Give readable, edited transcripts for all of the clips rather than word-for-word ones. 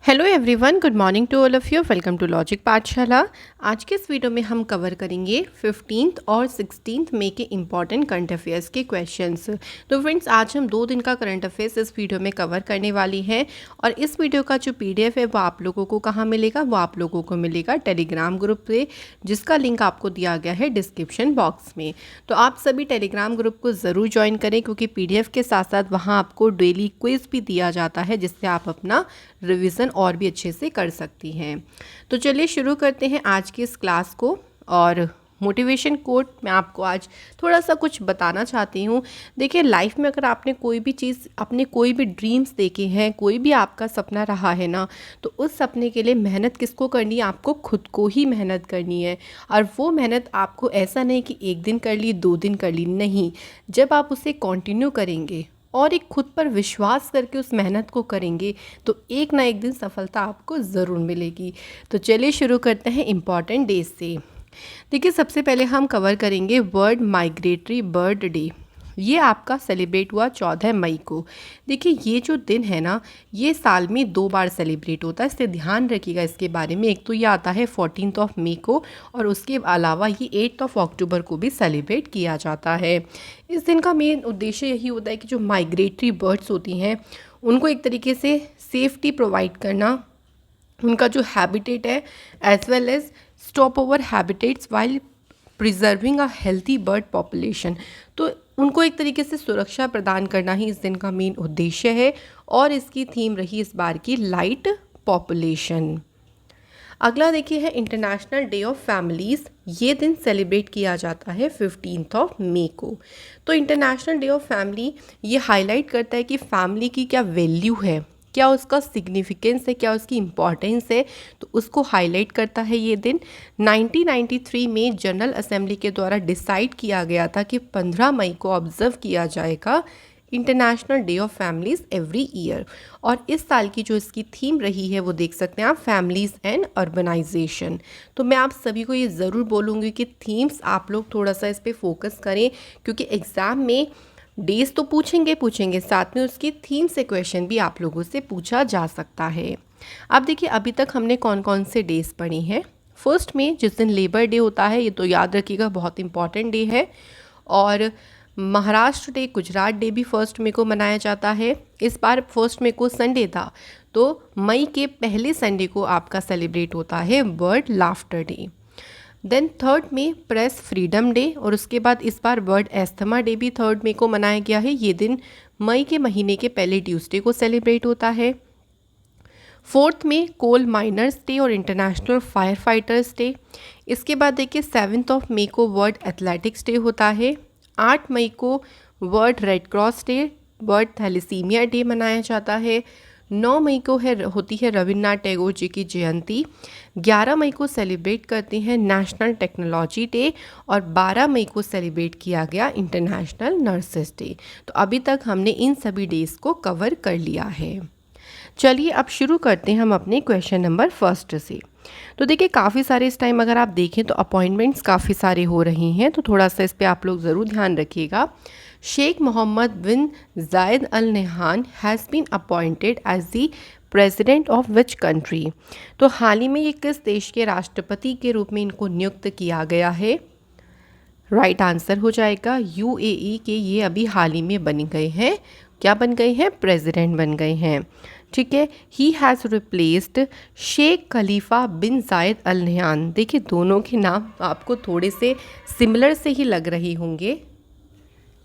Hello everyone, good morning to all of you. Welcome to logic Pathshala. आज के इस video में हम कवर करेंगे 15th और 16th मई के इम्पॉर्टेंट करंट अफेयर्स के क्वेश्चंस। तो फ्रेंड्स, आज हम 2 दिन का करंट अफेयर्स इस वीडियो में कवर करने वाली हैं और इस वीडियो का जो PDF है वो आप लोगों को कहाँ मिलेगा? वो आप लोगों को मिलेगा टेलीग्राम ग्रुप पे, जिसका लिंक आपको दिया गया है डिस्क्रिप्शन बॉक्स में। तो आप सभी टेलीग्राम ग्रुप को ज़रूर ज्वाइन करें, क्योंकि PDF के साथ साथ वहाँ आपको डेली क्विज़ भी दिया जाता है, जिससे आप अपना रिवीजन और भी अच्छे से कर सकती हैं। तो चलिए शुरू करते हैं आज की इस क्लास को। और मोटिवेशन कोट मैं आपको आज थोड़ा सा कुछ बताना चाहती हूँ। देखिए, लाइफ में अगर आपने कोई भी चीज़, अपने कोई भी ड्रीम्स देखे हैं, कोई भी आपका सपना रहा है ना, तो उस सपने के लिए मेहनत किसको करनी है? आपको खुद को ही मेहनत करनी है। और वो मेहनत आपको ऐसा नहीं कि 1 दिन कर ली, 2 दिन कर ली, नहीं। जब आप उसे कंटिन्यू करेंगे और एक खुद पर विश्वास करके उस मेहनत को करेंगे, तो एक ना एक दिन सफलता आपको ज़रूर मिलेगी। तो चलिए शुरू करते हैं इम्पॉर्टेंट डेज से। देखिए, सबसे पहले हम कवर करेंगे वर्ल्ड माइग्रेटरी बर्ड डे। ये आपका सेलिब्रेट हुआ 14 मई को। देखिए, ये जो दिन है ना, ये साल में 2 बार सेलिब्रेट होता है, इससे ध्यान रखिएगा इसके बारे में। एक तो ये आता है 14 मई को, और उसके अलावा ये 8 अक्टूबर को भी सेलिब्रेट किया जाता है। इस दिन का मेन उद्देश्य यही होता है कि जो माइग्रेटरी बर्ड्स होती हैं, उनको एक तरीके से सेफ्टी प्रोवाइड करना, उनका जो हैबिटेट है, as well as stop over habitats while preserving a healthy bird population. तो उनको एक तरीके से सुरक्षा प्रदान करना ही इस दिन का मेन उद्देश्य है। और इसकी थीम रही इस बार की लाइट पॉपुलेशन। अगला देखिए है इंटरनेशनल डे ऑफ फैमिलीज़। ये दिन सेलिब्रेट किया जाता है 15 मई को। तो इंटरनेशनल डे ऑफ फैमिली ये हाईलाइट करता है कि फैमिली की क्या वैल्यू है, क्या उसका सिग्निफिकेंस है, क्या उसकी इम्पॉर्टेंस है, तो उसको हाईलाइट करता है ये दिन। 1993 में जनरल असेंबली के द्वारा डिसाइड किया गया था कि 15 मई को ऑब्जर्व किया जाएगा international day of families every year. और इस साल की जो इसकी थीम रही है वो देख सकते हैं आप, फैमिलीज़ एंड अर्बनाइजेशन। तो मैं आप सभी को ये ज़रूर बोलूँगी कि थीम्स आप लोग थोड़ा सा इस पर फोकस करें, क्योंकि एग्ज़ाम में डेज तो पूछेंगे, साथ में उसकी थीम से क्वेश्चन भी आप लोगों से पूछा जा सकता है। अब देखिए, अभी तक हमने कौन कौन से डेज पढ़े हैं। फर्स्ट में जिस दिन लेबर डे होता है, ये तो याद रखिएगा, बहुत इंपॉर्टेंट डे है। और महाराष्ट्र डे, गुजरात डे भी 1 मई को मनाया जाता है। इस बार 1 मई को संडे था, तो मई के पहले संडे को आपका सेलिब्रेट होता है वर्ल्ड लाफ्टर डे। देन 3 मई प्रेस फ्रीडम डे, और उसके बाद इस बार वर्ल्ड एस्थमा डे भी 3 मई को मनाया गया है। ये दिन मई के महीने के पहले ट्यूसडे को सेलिब्रेट होता है। 4 मई कोल माइनर्स डे और इंटरनेशनल फायर फाइटर्स डे। इसके बाद देखिए 7 मई को वर्ल्ड एथलेटिक्स डे होता है। 8 मई को world red cross day, world thalassemia day मनाया जाता है। 9 मई को होती है रविन्द्रनाथ टैगोर जी की जयंती। 11 मई को सेलिब्रेट करते हैं नेशनल टेक्नोलॉजी डे, और 12 मई को सेलिब्रेट किया गया इंटरनेशनल नर्सेस डे। तो अभी तक हमने इन सभी डेज़ को कवर कर लिया है। चलिए अब शुरू करते हैं हम अपने क्वेश्चन नंबर 1 से। तो देखिए, काफ़ी सारे इस टाइम अगर आप देखें तो अपॉइंटमेंट्स काफ़ी सारे हो रही हैं, तो थोड़ा सा इस पर आप लोग ज़रूर ध्यान रखिएगा। शेख मोहम्मद बिन Zayed al Nahyan has been appointed as the president of which country. तो हाल ही में ये किस देश के राष्ट्रपति के रूप में इनको नियुक्त किया गया है? राइट आंसर हो जाएगा UAE के। ये अभी हाल ही में बन गए हैं, क्या बन गए हैं? प्रेसिडेंट बन गए हैं। ठीक है। He has replaced Sheikh Khalifa bin Zayed al नहान। देखिए, दोनों के नाम आपको थोड़े से सिमिलर से ही लग रही होंगे,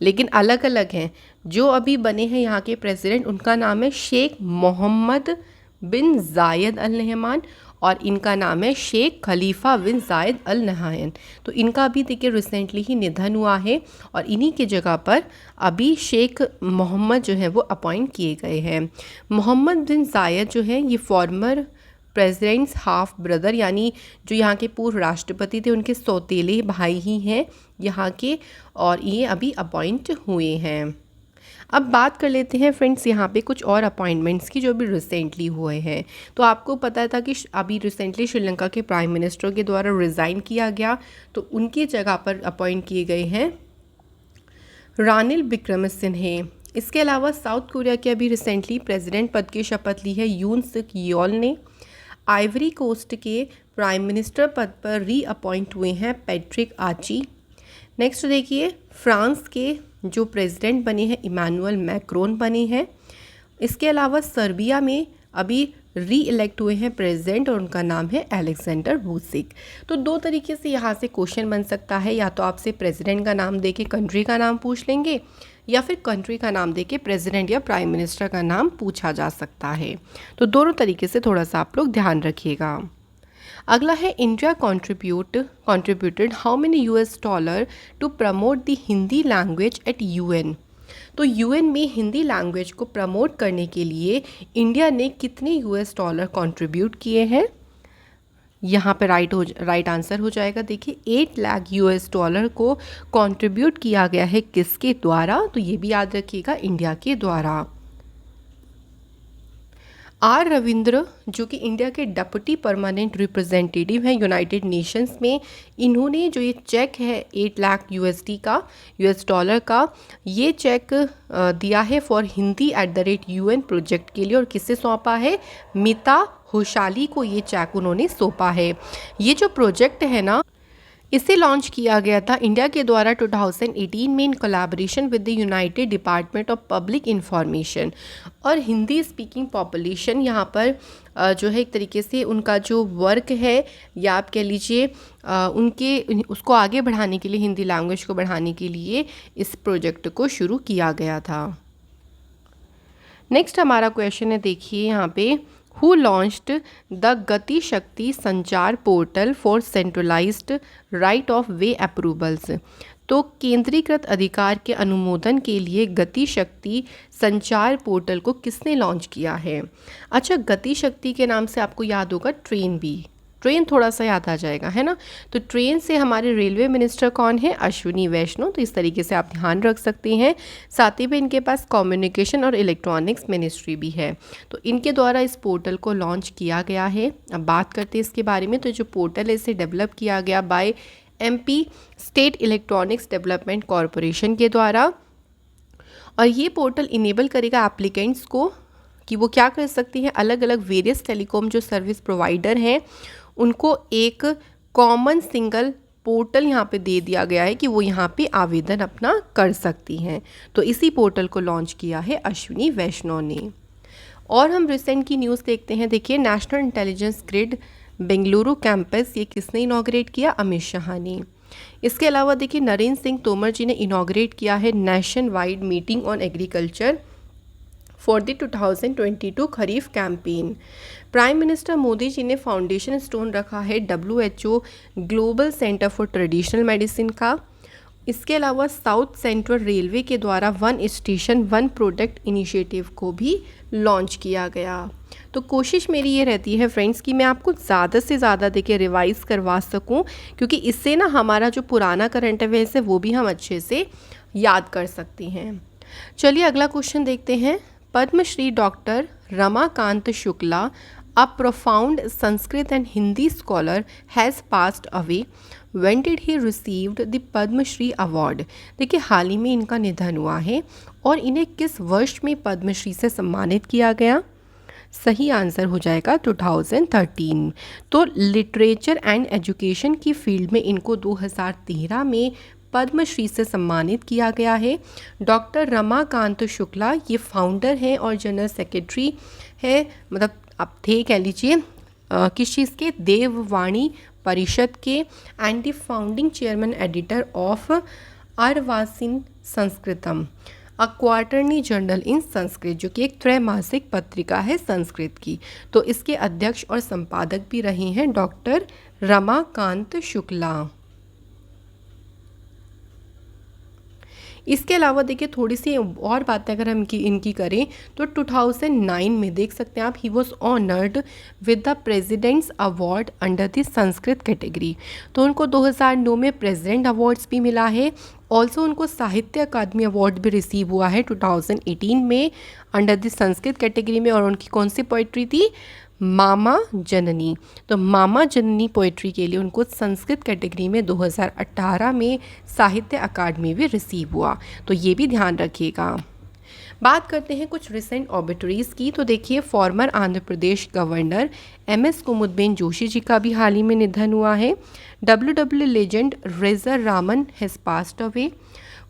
लेकिन अलग अलग हैं। जो अभी बने हैं यहाँ के प्रेसिडेंट, उनका नाम है शेख मोहम्मद बिन जायद अल नहयान, और इनका नाम है शेख खलीफा बिन जायद अल नहयान। तो इनका भी देखिए रिसेंटली ही निधन हुआ है, और इन्हीं की जगह पर अभी शेख मोहम्मद जो है वो अपॉइंट किए गए हैं। मोहम्मद बिन जायद जो है ये फॉर्मर प्रेसिडेंट्स हाफ ब्रदर, यानी जो यहाँ के पूर्व राष्ट्रपति थे उनके सौतेले भाई ही हैं यहाँ के, और ये अभी अपॉइंट हुए हैं। अब बात कर लेते हैं फ्रेंड्स यहाँ पे कुछ और अपॉइंटमेंट्स की जो भी रिसेंटली हुए हैं। तो आपको पता था कि अभी रिसेंटली श्रीलंका के प्राइम मिनिस्टर के द्वारा रिज़ाइन किया गया, तो उनकी जगह पर अपॉइंट किए गए हैं रानिल विक्रमसिंघे। इसके अलावा साउथ कोरिया के अभी रिसेंटली प्रेसिडेंट पद की शपथ ली है यून सुक योल ने। आइवरी कोस्ट के प्राइम मिनिस्टर पद पर रीअपॉइंट हुए हैं पैट्रिक आची। नेक्स्ट देखिए, फ्रांस के जो प्रेसिडेंट बने हैं इमैनुअल मैक्रोन बने हैं। इसके अलावा सर्बिया में अभी री इलेक्ट हुए हैं प्रेसिडेंट और उनका नाम है अलेक्जेंडर वुसिक। तो दो तरीके से यहाँ से क्वेश्चन बन सकता है, या तो आपसे प्रेसिडेंट का नाम दे के कंट्री का नाम पूछ लेंगे, या फिर कंट्री का नाम देके प्रेसिडेंट या प्राइम मिनिस्टर का नाम पूछा जा सकता है। तो दोनों तरीके से थोड़ा सा आप लोग ध्यान रखिएगा। अगला है India contributed how many US dollar to promote the Hindi language at UN. तो यूएन में हिंदी लैंग्वेज को प्रमोट करने के लिए इंडिया ने कितने यूएस डॉलर कंट्रीब्यूट किए हैं। यहाँ पे राइट आंसर हो जाएगा, देखिए 8 लाख यूएस डॉलर को कंट्रीब्यूट किया गया है किसके द्वारा, तो ये भी याद रखिएगा इंडिया के द्वारा। आर रविंद्र जो कि इंडिया के डिप्टी परमानेंट रिप्रेजेंटेटिव हैं यूनाइटेड नेशंस में, इन्होंने जो ये चेक है 8 लाख यूएसडी का, यूएस डॉलर का, ये चेक दिया है फॉर हिंदी @UN प्रोजेक्ट के लिए। और किससे सौंपा है, मिता होशाली को ये चेक उन्होंने सौंपा है। ये जो प्रोजेक्ट है ना, इसे लॉन्च किया गया था इंडिया के द्वारा 2018 में in collaboration with the United department of public information. और हिंदी स्पीकिंग पॉपुलेशन यहाँ पर जो है एक तरीके से उनका जो वर्क है, या आप कह लीजिए उनके उसको आगे बढ़ाने के लिए, हिंदी लैंग्वेज को बढ़ाने के लिए इस प्रोजेक्ट को शुरू किया गया था। नेक्स्ट हमारा क्वेश्चन है, देखिए यहाँ पे, हु लॉन्च्ड द गति शक्ति संचार portal for centralised right of way approvals. तो केंद्रीकृत अधिकार के अनुमोदन के लिए गति शक्ति संचार पोर्टल को किसने लॉन्च किया है। अच्छा, गति शक्ति के नाम से आपको याद होगा ट्रेन थोड़ा सा याद आ जाएगा, है ना। तो ट्रेन से हमारे रेलवे मिनिस्टर कौन है, अश्विनी वैष्णव। तो इस तरीके से आप ध्यान रख सकते हैं। साथ ही में इनके पास कम्युनिकेशन और इलेक्ट्रॉनिक्स मिनिस्ट्री भी है। तो इनके द्वारा इस पोर्टल को लॉन्च किया गया है। अब बात करते हैं इसके बारे में। तो जो पोर्टल है इसे डेवलप किया गया by MP state electronics development corporation के द्वारा। और ये पोर्टल इनेबल करेगा एप्लीकेंट्स को कि वो क्या कर सकती हैं, अलग अलग वेरियस टेलीकॉम जो सर्विस प्रोवाइडर हैं उनको एक कॉमन सिंगल पोर्टल यहाँ पे दे दिया गया है कि वो यहाँ पे आवेदन अपना कर सकती हैं। तो इसी पोर्टल को लॉन्च किया है अश्विनी वैष्णव ने। और हम रिसेंट की न्यूज़ देखते हैं, देखिए national intelligence grid Bengaluru campus, ये किसने इनॉग्रेट किया, अमित शाह ने। इसके अलावा देखिए नरेंद्र सिंह तोमर जी ने इनॉग्रेट किया है nation wide meeting on agriculture for the 2022 kharif campaign. Prime minister Modi ji ने फाउंडेशन स्टोन रखा है WHO global centre for traditional medicine का। इसके अलावा साउथ सेंट्रल रेलवे के द्वारा 1 स्टेशन 1 प्रोडक्ट इनिशिएटिव को भी लॉन्च किया गया। तो कोशिश मेरी ये रहती है फ्रेंड्स कि मैं आपको ज़्यादा से ज़्यादा देखिए रिवाइज़ करवा सकूं, क्योंकि इससे ना हमारा जो पुराना करंट अफेयर्स है वो भी हम अच्छे से याद कर सकते हैं। चलिए अगला क्वेश्चन देखते हैं। Padmashri doctor Ramakant Shukla, a profound Sanskrit and Hindi scholar, has passed away. When did he received the Padma Shri Award? देखिए हाल ही में इनका निधन हुआ है और इन्हें किस वर्ष में पद्मश्री से सम्मानित किया गया। सही आंसर हो जाएगा 2013। तो लिटरेचर एंड एजुकेशन की फील्ड में इनको 2013 में पद्मश्री से सम्मानित किया गया है। डॉक्टर रमाकांत शुक्ला ये फाउंडर हैं और जनरल सेक्रेटरी है, मतलब आप थे कह लीजिए किस चीज़ के, देववाणी परिषद के, and the founding chairman editor of Arvachina Sanskritam, a quarterly journal in Sanskrit, जो कि एक त्रैमासिक पत्रिका है संस्कृत की। तो इसके अध्यक्ष और संपादक भी रहे हैं डॉक्टर रमाकांत शुक्ला। इसके अलावा देखिए थोड़ी सी और बातें अगर हम इनकी करें तो 2009 में देख सकते हैं आप, he was honoured with the president's award under the Sanskrit category. तो उनको 2009 में प्रेसिडेंट अवार्ड्स भी मिला है। ऑल्सो उनको साहित्य अकादमी अवार्ड भी रिसीव हुआ है 2018 में अंडर द संस्कृत कैटेगरी में। और उनकी कौन सी पोइट्री थी, मामा जननी। तो मामा जननी पोइट्री के लिए उनको संस्कृत कैटेगरी में 2018 में साहित्य अकादमी भी रिसीव हुआ। तो ये भी ध्यान रखिएगा। बात करते हैं कुछ रिसेंट ऑबिटरीज की। तो देखिए, former Andhra Pradesh governor MS Kumudben Joshi ji का भी हाल ही में निधन हुआ है। WWE legend Razor Ramon has passed away.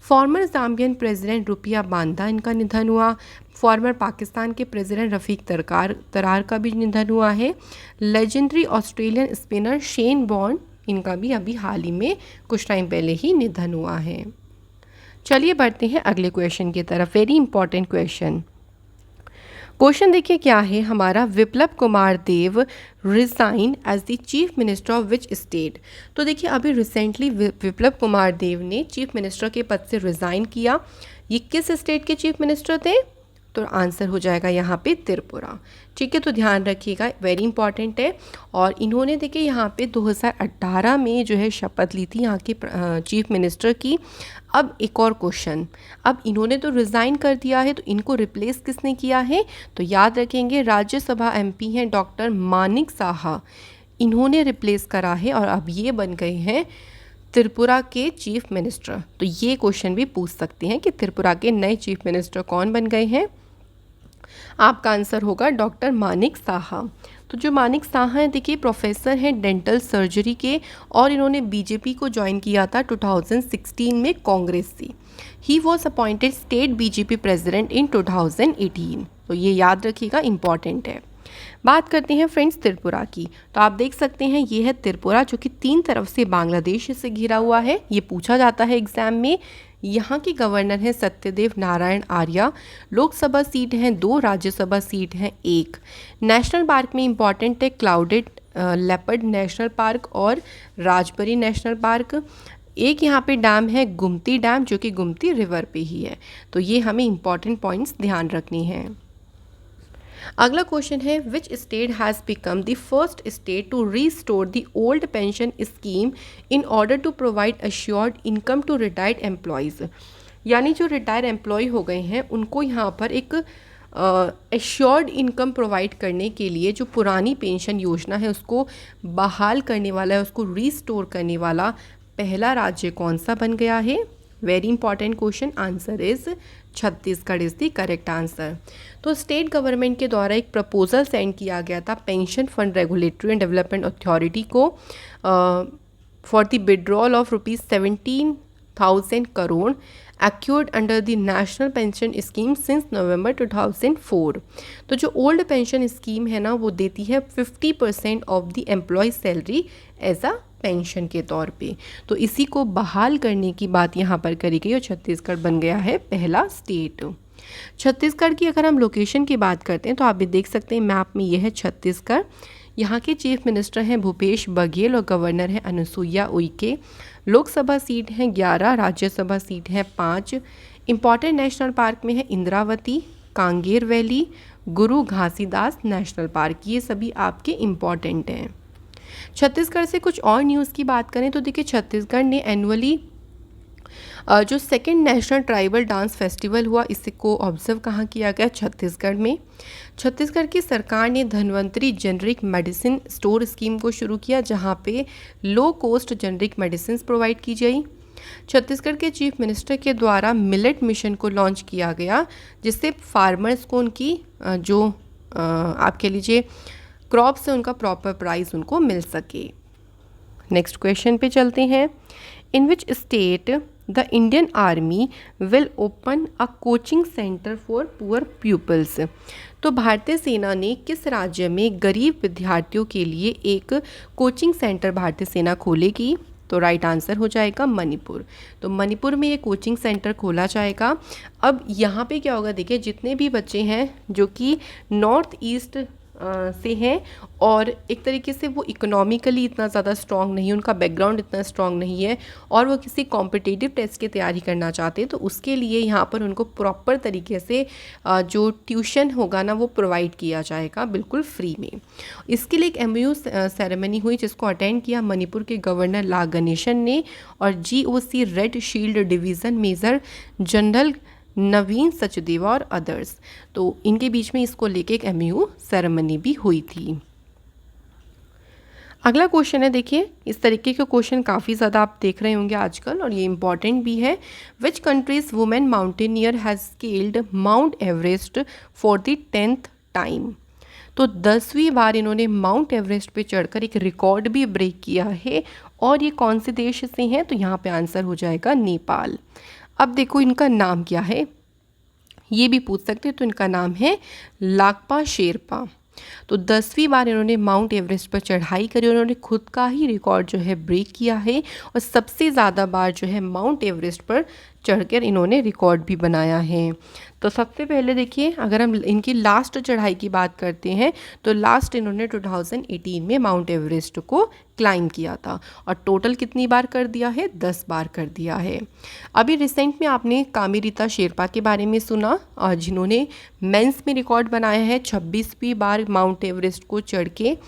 Former Zambian president Rupiah Banda, इनका निधन हुआ। फॉर्मर पाकिस्तान के प्रेसिडेंट रफ़ीक तरार का भी निधन हुआ है। Legendary Australian spinner Shane born, इनका भी अभी हाल ही में कुछ टाइम पहले ही निधन हुआ है। चलिए बढ़ते हैं अगले क्वेश्चन की तरफ। वेरी इंपॉर्टेंट क्वेश्चन देखिए क्या है हमारा। Biplab Kumar Deb resign as the chief minister of which state. तो देखिए, अभी रिसेंटली विप्लव कुमार देव ने चीफ मिनिस्टर के पद से रिज़ाइन किया। ये किस स्टेट के चीफ मिनिस्टर थे? तो आंसर हो जाएगा यहाँ पे त्रिपुरा। ठीक है, तो ध्यान रखिएगा, वेरी इंपॉर्टेंट है। और इन्होंने देखिए यहाँ पे 2018 में जो है शपथ ली थी यहाँ के चीफ मिनिस्टर की। अब एक और क्वेश्चन, अब इन्होंने तो रिज़ाइन कर दिया है, तो इनको रिप्लेस किसने किया है? तो याद रखेंगे, राज्यसभा MP हैं डॉक्टर मानिक साहा, इन्होंने रिप्लेस करा है और अब ये बन गए हैं त्रिपुरा के चीफ मिनिस्टर। तो ये क्वेश्चन भी पूछ सकते हैं कि त्रिपुरा के नए चीफ मिनिस्टर कौन बन गए हैं। आपका आंसर होगा डॉक्टर मानिक साहा। तो जो मानिक साहा हैं, देखिए प्रोफेसर हैं डेंटल सर्जरी के, और इन्होंने BJP को ज्वाइन किया था 2016 में कांग्रेस से। He was appointed state BJP president in 2018। तो ये याद रखिएगा, इंपॉर्टेंट है। बात करते हैं फ्रेंड्स त्रिपुरा की। तो आप देख सकते हैं ये है त्रिपुरा, जो कि 3 तरफ से बांग्लादेश से घिरा हुआ है। ये पूछा जाता है एग्जाम में। यहाँ के गवर्नर हैं सत्यदेव नारायण आर्या। लोकसभा सीट हैं 2, राज्यसभा सीट हैं 1। नेशनल पार्क में इंपॉर्टेंट है क्लाउडेड लेपर्ड नेशनल पार्क और राजबरी नेशनल पार्क। एक यहाँ पे डैम है गुमती डैम, जो कि गुमती रिवर पे ही है। तो ये हमें इंपॉर्टेंट पॉइंट्स ध्यान रखनी है। अगला क्वेश्चन है, which state has become the first state to restore the old pension scheme in order to provide assured income to retired employees. यानी जो रिटायर एम्प्लॉय हो गए हैं उनको यहाँ पर एक एश्योर्ड इनकम प्रोवाइड करने के लिए जो पुरानी पेंशन योजना है उसको बहाल करने वाला है, उसको रीस्टोर करने वाला पहला राज्य कौन सा बन गया है? Very important question, answer is Chhattisgarh is the correct answer. तो स्टेट गवर्नमेंट के द्वारा एक प्रपोजल सेंड किया गया था pension fund regulatory and development authority को for the withdrawal of ₹17,000 crore accrued under the national pension scheme since November 2004। तो जो ओल्ड पेंशन स्कीम है ना, वो देती है 50% of the employee salary as a pension के तौर पे। तो इसी को बहाल करने की बात यहाँ पर करी गई और छत्तीसगढ़ बन गया है पहला स्टेट। छत्तीसगढ़ की अगर हम लोकेशन की बात करते हैं तो आप भी देख सकते हैं मैप में, यह है छत्तीसगढ़। यहाँ के चीफ मिनिस्टर हैं भूपेश बघेल और गवर्नर हैं अनुसुईया उइके। लोकसभा सीट हैं 11, राज्यसभा सीट हैं 5। इंपॉर्टेंट नेशनल पार्क में है इंद्रावती, कांगेर वैली, गुरु घासीदास नेशनल पार्क। ये सभी आपके इम्पॉर्टेंट हैं। छत्तीसगढ़ से कुछ और न्यूज़ की बात करें तो देखिए, छत्तीसगढ़ ने एनुअली जो second national tribal dance festival हुआ, इसे को ऑब्जर्व कहाँ किया गया? छत्तीसगढ़ में। छत्तीसगढ़ की सरकार ने Dhanvantari generic medicine store scheme को शुरू किया, जहाँ पे low cost generic medicine provide की गई। छत्तीसगढ़ के चीफ मिनिस्टर के द्वारा मिलेट मिशन को लॉन्च किया गया, जिससे फार्मर्स को उनकी जो आप कह लीजिए क्रॉप से उनका प्रॉपर प्राइस उनको मिल सके। नेक्स्ट क्वेश्चन पे चलते हैं। In which state the Indian army will open a coaching centre for poor peoples. तो भारतीय सेना ने किस राज्य में गरीब विद्यार्थियों के लिए एक कोचिंग सेंटर भारतीय सेना खोलेगी? तो राइट आंसर हो जाएगा मणिपुर। तो मणिपुर में ये कोचिंग सेंटर खोला जाएगा। अब यहाँ पे क्या होगा, देखिए जितने भी बच्चे हैं जो कि नॉर्थ ईस्ट से हैं और एक तरीके से वो इकोनॉमिकली इतना ज़्यादा स्ट्रॉन्ग नहीं है, उनका बैकग्राउंड इतना स्ट्रॉन्ग नहीं है और वो किसी कॉम्पिटिटिव टेस्ट की तैयारी करना चाहते हैं, तो उसके लिए यहाँ पर उनको प्रॉपर तरीके से जो ट्यूशन होगा ना वो प्रोवाइड किया जाएगा बिल्कुल फ्री में। इसके लिए एक MOU सेरेमनी हुई जिसको अटेंड किया मणिपुर के गवर्नर ला गणेशन ने और GOC red shield division major general Naveen Sachdeva और अदर्स। तो इनके बीच में इसको लेके एक MOU सेरेमनी भी हुई थी। अगला क्वेश्चन है, देखिए इस तरीके के क्वेश्चन काफ़ी ज़्यादा आप देख रहे होंगे आजकल और ये इंपॉर्टेंट भी है। Which countries women mountaineer has scaled mount Everest for the 10th time. तो 10वीं बार इन्होंने माउंट एवरेस्ट पे चढ़कर एक रिकॉर्ड भी ब्रेक किया है और ये कौन से देश से हैं, तो यहाँ पे आंसर हो जाएगा नेपाल। अब देखो इनका नाम क्या है, ये भी पूछ सकते हैं, तो इनका नाम है लाकपा शेरपा। तो 10वीं बार इन्होंने माउंट एवरेस्ट पर चढ़ाई करी और उन्होंने खुद का ही रिकॉर्ड जो है ब्रेक किया है और सबसे ज़्यादा बार जो है माउंट एवरेस्ट पर चढ़कर इन्होंने रिकॉर्ड भी बनाया है। तो सबसे पहले देखिए अगर हम इनकी लास्ट चढ़ाई की बात करते हैं तो लास्ट इन्होंने 2018 में माउंट एवरेस्ट को क्लाइम किया था और टोटल कितनी बार कर दिया है, 10 बार कर दिया है। अभी रिसेंट में आपने कामिरीता शेरपा के बारे में सुना और जिन्होंने मेंस में रिकॉर्ड बनाया है 26वीं बार माउंट एवरेस्ट को चढ़ के।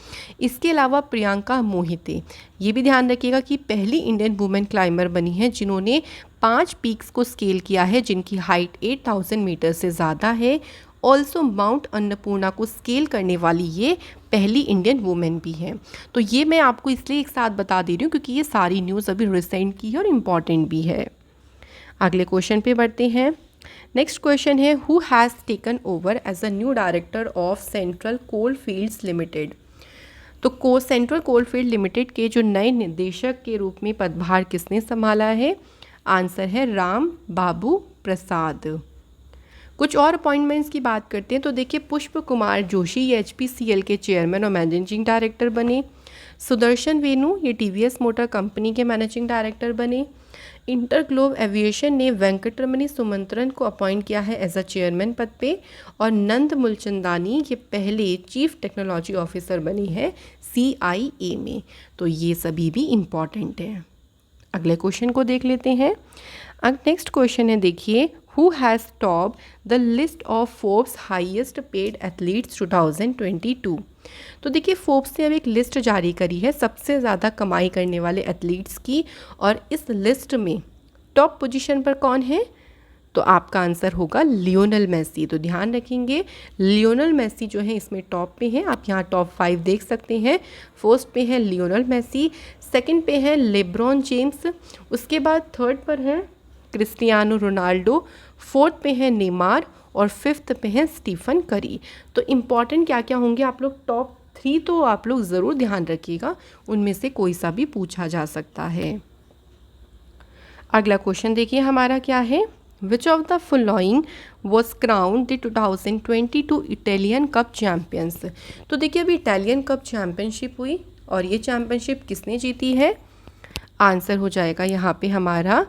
इसके अलावा प्रियंका मोहिते, ये भी ध्यान रखिएगा कि पहली इंडियन वुमेन क्लाइंबर बनी है जिन्होंने 5 पीक्स को स्केल किया है जिनकी हाइट 8000 मीटर से ज़्यादा है। ऑल्सो माउंट अन्नपूर्णा को स्केल करने वाली ये पहली इंडियन वुमेन भी है। तो ये मैं आपको इसलिए एक साथ बता दे रही हूँ क्योंकि ये सारी न्यूज़ अभी रिसेंट की है और इम्पॉर्टेंट भी है। अगले क्वेश्चन पे बढ़ते हैं। नेक्स्ट क्वेश्चन है, who has taken over as a new director of central coal fields limited. तो सेंट्रल कोल फील्ड लिमिटेड के जो नए निदेशक के रूप में पदभार किसने संभाला है, आंसर है राम बाबू प्रसाद। कुछ और अपॉइंटमेंट्स की बात करते हैं तो देखिए पुष्प कुमार जोशी ये HPCL के चेयरमैन और मैनेजिंग डायरेक्टर बने। सुदर्शन वेनु ये TVS मोटर कंपनी के मैनेजिंग डायरेक्टर बने। इंटरग्लोब एविएशन ने वेंकटरमणी सुमंत्रन को अपॉइंट किया है एज अ चेयरमैन पद पे और नंद मुलचंदानी ये पहले चीफ टेक्नोलॉजी ऑफिसर बनी है CIA में। तो ये सभी भी इम्पॉर्टेंट है। अगले क्वेश्चन को देख लेते हैं। अब नेक्स्ट क्वेश्चन है, देखिए who has top the list of Forbes highest paid athletes 2022। तो देखिए फोर्ब्स ने अब एक लिस्ट जारी करी है सबसे ज़्यादा कमाई करने वाले एथलीट्स की और इस लिस्ट में टॉप पोजीशन पर कौन है, तो आपका आंसर होगा लियोनल मेसी। तो ध्यान रखेंगे लियोनल मेसी जो है इसमें टॉप पे है। आप यहाँ टॉप 5 देख सकते हैं। फर्स्ट पे है लियोनल मेसी, सेकंड पे है लेब्रॉन जेम्स, उसके बाद थर्ड पर है क्रिस्टियानो रोनाल्डो, फोर्थ पे है नेमार और फिफ्थ पे है स्टीफन करी। तो इम्पॉर्टेंट क्या क्या होंगे आप लोग, टॉप 3 तो आप लोग ज़रूर ध्यान रखिएगा, उनमें से कोई सा भी पूछा जा सकता है। अगला क्वेश्चन देखिए हमारा क्या है, which of the following was crown the 2022 Italian cup champions. तो देखिए अभी इटालियन कप चैम्पियनशिप हुई और ये चैम्पियनशिप किसने जीती है, आंसर हो जाएगा यहाँ पे हमारा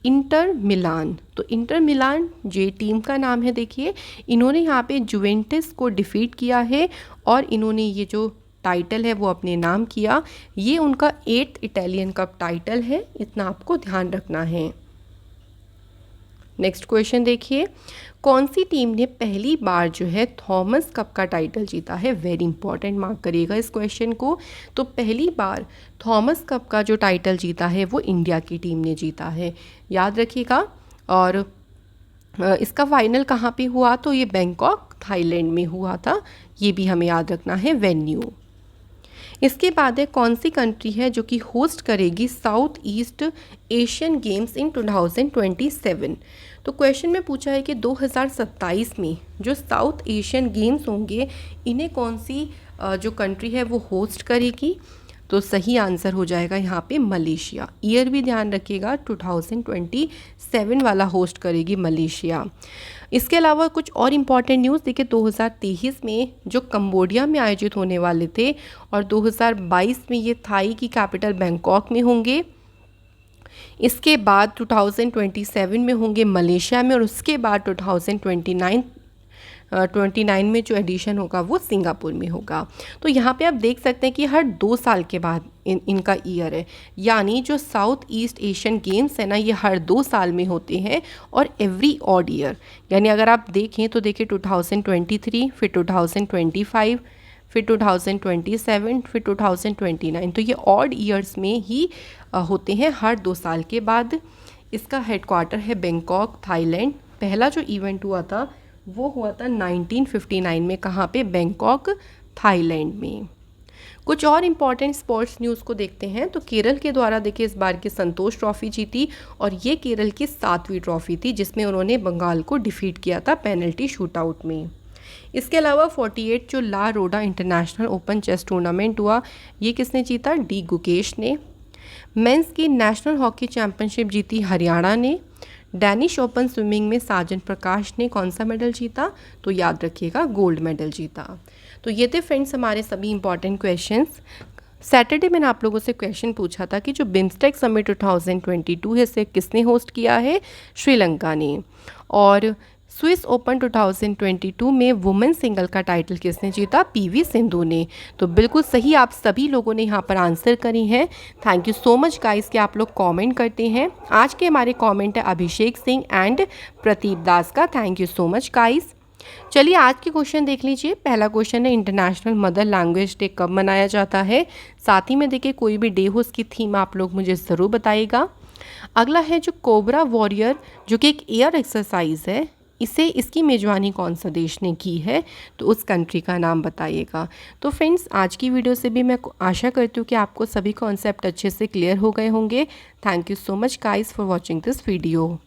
इंटर मिलान। तो इंटर मिलान जे टीम का नाम है। देखिए इन्होंने यहाँ पे जुवेंटस को डिफीट किया है और इन्होंने ये जो टाइटल है वो अपने नाम किया। ये उनका 8th इटालियन कप टाइटल है, इतना आपको ध्यान रखना है। नेक्स्ट क्वेश्चन देखिए, कौन सी टीम ने पहली बार जो है थॉमस कप का टाइटल जीता है। वेरी इंपॉर्टेंट, मार्क करिएगा इस क्वेश्चन को। तो पहली बार थॉमस कप का जो टाइटल जीता है वो इंडिया की टीम ने जीता है, याद रखिएगा। और इसका फाइनल कहाँ पे हुआ, तो ये बैंकॉक थाईलैंड में हुआ था, ये भी हमें याद रखना है वेन्यू। इसके बाद है कौन सी कंट्री है जो कि होस्ट करेगी साउथ ईस्ट एशियन गेम्स इन 2027। तो क्वेश्चन में पूछा है कि 2027 में जो साउथ एशियन गेम्स होंगे इन्हें कौन सी जो कंट्री है वो होस्ट करेगी। तो सही आंसर हो जाएगा यहाँ पे मलेशिया। ईयर भी ध्यान रखिएगा 2027 वाला होस्ट करेगी मलेशिया। इसके अलावा कुछ और इम्पॉर्टेंट न्यूज़ देखिए, 2023 में जो कंबोडिया में आयोजित होने वाले थे और 2022 में ये थाई की कैपिटल बैंकॉक में होंगे। इसके बाद 2027 में होंगे मलेशिया में और उसके बाद 2029 में जो एडिशन होगा वो सिंगापुर में होगा। तो यहाँ पे आप देख सकते हैं कि हर 2 साल के बाद इनका ईयर है, यानी जो साउथ ईस्ट एशियन गेम्स है ना ये हर 2 साल में होते हैं और एवरी ऑड ईयर, यानी अगर आप देखें तो देखिए 2023, फिर 2025, फिर 2027, फिर 2029। तो ये ऑड ईयर्स में ही होते हैं हर 2 साल के बाद। इसका हेडक्वार्टर है बैंकॉक थाईलैंड। पहला जो इवेंट हुआ था वो हुआ था 1959 में, कहाँ पे, बैंकॉक थाईलैंड में। कुछ और इम्पॉर्टेंट स्पोर्ट्स न्यूज़ को देखते हैं। तो केरल के द्वारा देखिए इस बार की संतोष ट्रॉफी जीती और ये केरल की 7वीं ट्रॉफी थी जिसमें उन्होंने बंगाल को डिफीट किया था पेनल्टी शूटआउट में। इसके अलावा 48 जो ला रोडा इंटरनेशनल ओपन चेस टूर्नामेंट हुआ, ये किसने जीता? डी गुकेश ने। मेंस की नेशनल हॉकी चैंपियनशिप जीती हरियाणा ने। डैनिश ओपन स्विमिंग में साजन प्रकाश ने कौन सा मेडल जीता? तो याद रखिएगा गोल्ड मेडल जीता। तो ये थे फ्रेंड्स हमारे सभी इंपॉर्टेंट क्वेश्चंस। सैटरडे मैंने आप लोगों से क्वेश्चन पूछा था कि जो बिम्स्टेक समिट 2022 है इसे किसने होस्ट किया है? श्रीलंका ने। और स्विस ओपन 2022 में वुमेन सिंगल का टाइटल किसने जीता? पीवी सिंधु ने। तो बिल्कुल सही आप सभी लोगों ने यहाँ पर आंसर करी हैं। Thank you so much guys कि आप लोग कमेंट करते हैं। आज के हमारे कमेंट है अभिषेक सिंह एंड प्रतीप दास का। Thank you so much guys. चलिए आज के क्वेश्चन देख लीजिए। पहला क्वेश्चन है इंटरनेशनल मदर लैंग्वेज डे कब मनाया जाता है? साथ ही में देखिए कोई भी डे हो उसकी थीम आप लोग मुझे ज़रूर बताइएगा। अगला है जो कोबरा वॉरियर जो कि एक एयर एक्सरसाइज है, इसकी मेज़बानी कौन सा देश ने की है? तो उस कंट्री का नाम बताइएगा। तो फ्रेंड्स आज की वीडियो से भी मैं आशा करती हूँ कि आपको सभी कॉन्सेप्ट अच्छे से क्लियर हो गए होंगे। Thank you so much guys for watching this video.